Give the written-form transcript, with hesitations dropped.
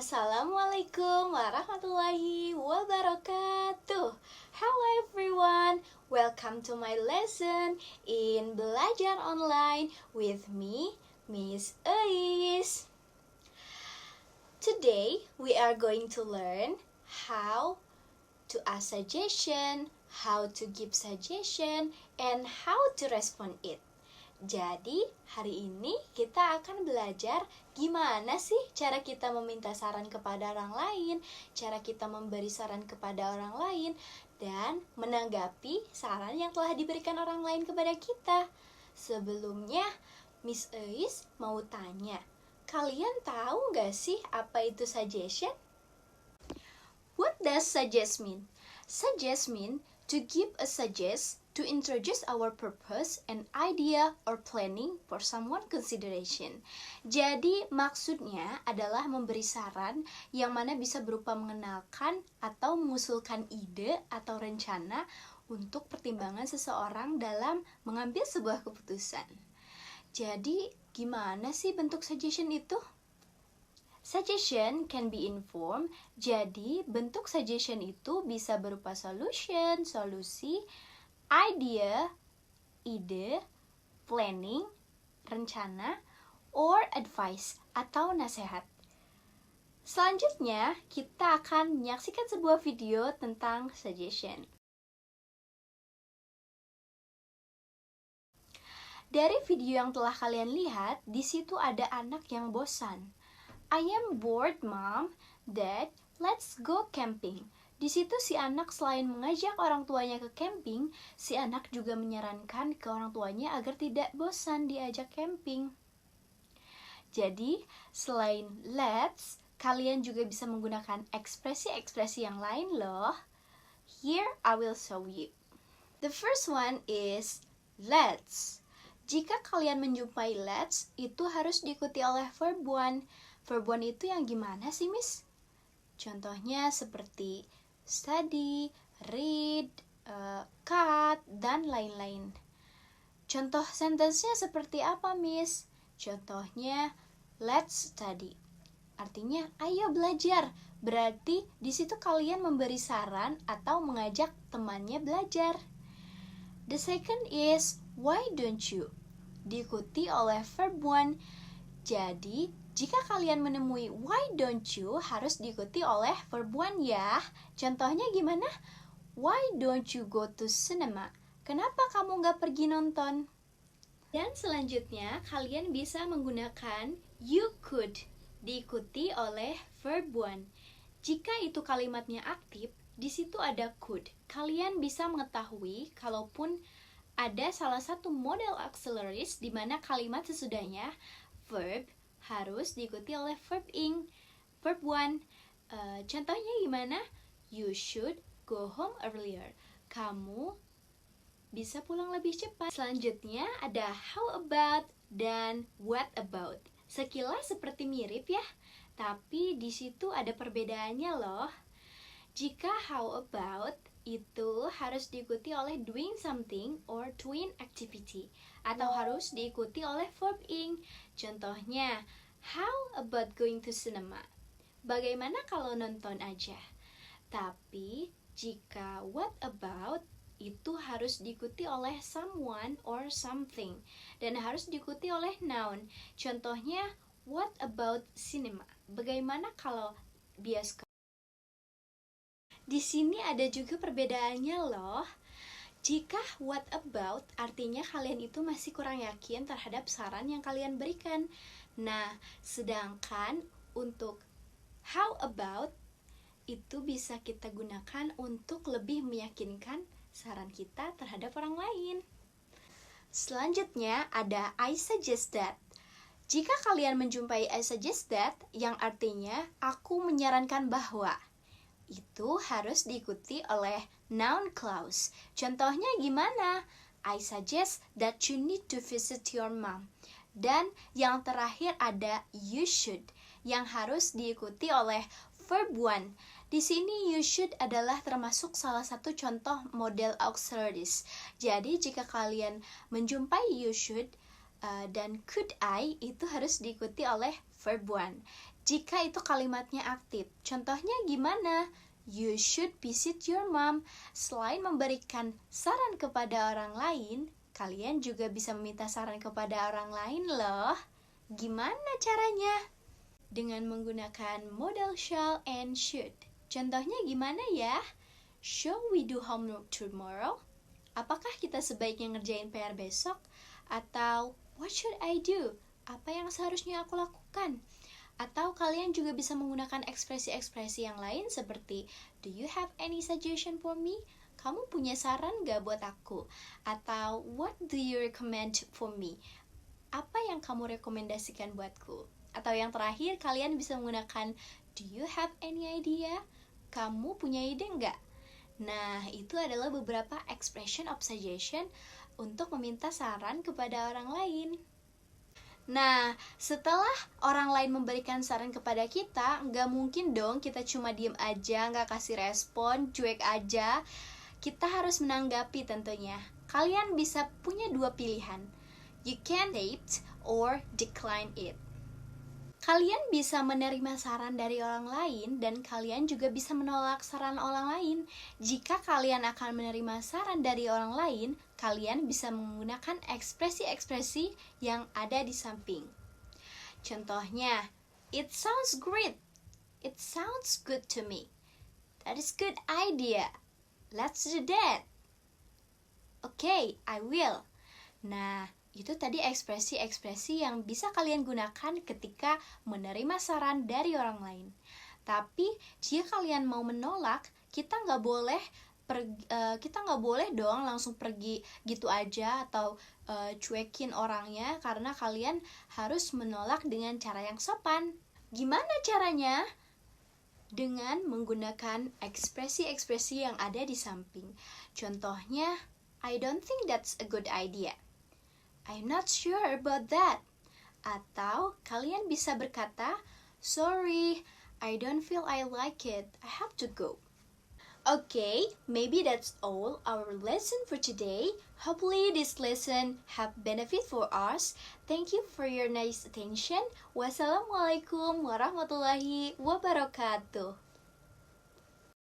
Assalamualaikum warahmatullahi wabarakatuh. Hello everyone, welcome to my lesson in Belajar Online with me, Miss Ais. Today we are going to learn how to ask suggestion, how to give suggestion, and how to respond it. Jadi, hari ini kita akan belajar gimana sih cara kita meminta saran kepada orang lain, cara kita memberi saran kepada orang lain, dan menanggapi saran yang telah diberikan orang lain kepada kita. Sebelumnya, Miss Ais mau tanya, kalian tahu nggak sih apa itu suggestion? What does suggest mean? Suggest mean to give a suggest, to introduce our purpose and idea or planning for someone consideration. Jadi maksudnya adalah memberi saran yang mana bisa berupa mengenalkan atau mengusulkan ide atau rencana untuk pertimbangan seseorang dalam mengambil sebuah keputusan. Jadi gimana sih bentuk suggestion itu? Suggestion can be in form, jadi bentuk suggestion itu bisa berupa solution, solusi, idea, ide, planning, rencana, or advice atau nasihat. Selanjutnya, kita akan menyaksikan sebuah video tentang suggestion. Dari video yang telah kalian lihat, di situ ada anak yang bosan. I am bored, Mom. Dad, let's go camping. Di situ si anak selain mengajak orang tuanya ke camping, si anak juga menyarankan ke orang tuanya agar tidak bosan diajak camping. Jadi, selain let's, kalian juga bisa menggunakan ekspresi-ekspresi yang lain loh. Here I will show you. The first one is let's. Jika kalian menjumpai let's, itu harus diikuti oleh verb one. Verb one itu yang gimana sih, Miss? Contohnya seperti study, read, cut, dan lain-lain. Contoh sentence-nya seperti apa, Miss? Contohnya, let's study. Artinya, ayo belajar. Berarti di situ kalian memberi saran atau mengajak temannya belajar. The second is, why don't you? Diikuti oleh verb one. Jadi, jika kalian menemui why don't you harus diikuti oleh verb one ya. Contohnya gimana? Why don't you go to cinema? Kenapa kamu nggak pergi nonton? Dan selanjutnya kalian bisa menggunakan you could diikuti oleh verb one. Jika itu kalimatnya aktif, di situ ada could. Kalian bisa mengetahui kalaupun ada salah satu model auxiliaries di mana kalimat sesudahnya verb harus diikuti oleh verb ing, verb one. Contohnya gimana? You should go home earlier. Kamu bisa pulang lebih cepat. Selanjutnya ada how about dan what about. Sekilas seperti mirip ya, tapi di situ ada perbedaannya loh. Jika how about itu harus diikuti oleh doing something or doing activity, atau harus diikuti oleh verb ing. Contohnya, how about going to cinema? Bagaimana kalau nonton aja? Tapi jika what about itu harus diikuti oleh someone or something, dan harus diikuti oleh noun. Contohnya, what about cinema? Bagaimana kalau bioskop? Di sini ada juga perbedaannya loh. Jika what about artinya kalian itu masih kurang yakin terhadap saran yang kalian berikan. Nah, sedangkan untuk how about itu bisa kita gunakan untuk lebih meyakinkan saran kita terhadap orang lain. Selanjutnya ada I suggest that. Jika kalian menjumpai I suggest that yang artinya aku menyarankan bahwa, itu harus diikuti oleh noun clause. Contohnya gimana? I suggest that you need to visit your mom. Dan yang terakhir ada you should yang harus diikuti oleh verb one. Di sini you should adalah termasuk salah satu contoh model auxiliaries. Jadi jika kalian menjumpai you should dan could I itu harus diikuti oleh verb one. jika itu kalimatnya aktif. Contohnya gimana? You should visit your mom. Selain memberikan saran kepada orang lain, kalian juga bisa meminta saran kepada orang lain loh. Gimana caranya? Dengan menggunakan modal shall and should. Contohnya gimana ya? Shall we do homework tomorrow? Apakah kita sebaiknya ngerjain PR besok? Atau what should I do? Apa yang seharusnya aku lakukan? Atau kalian juga bisa menggunakan ekspresi-ekspresi yang lain seperti do you have any suggestion for me? Kamu punya saran gak buat aku? Atau what do you recommend for me? Apa yang kamu rekomendasikan buatku? Atau yang terakhir, kalian bisa menggunakan do you have any idea? Kamu punya ide nggak? Nah, itu adalah beberapa expression of suggestion untuk meminta saran kepada orang lain. Nah, setelah orang lain memberikan saran kepada kita, nggak mungkin dong kita cuma diem aja, nggak kasih respon, cuek aja. Kita harus menanggapi tentunya. Kalian bisa punya dua pilihan. You can accept or decline it. Kalian bisa menerima saran dari orang lain dan kalian juga bisa menolak saran orang lain. Jika kalian akan menerima saran dari orang lain, kalian bisa menggunakan ekspresi-ekspresi yang ada di samping. Contohnya, it sounds great. It sounds good to me. That is good idea. Let's do that. Okay, I will. Nah, itu tadi ekspresi-ekspresi yang bisa kalian gunakan ketika menerima saran dari orang lain. Tapi jika kalian mau menolak, kita nggak boleh dong langsung pergi gitu aja atau cuekin orangnya, karena kalian harus menolak dengan cara yang sopan. Gimana caranya? Dengan menggunakan ekspresi-ekspresi yang ada di samping. Contohnya, I don't think that's a good idea. I'm not sure about that. Atau kalian bisa berkata, sorry, I don't feel I like it. I have to go. Okay, maybe that's all our lesson for today. Hopefully this lesson have benefit for us. Thank you for your nice attention. Wassalamualaikum warahmatullahi wabarakatuh.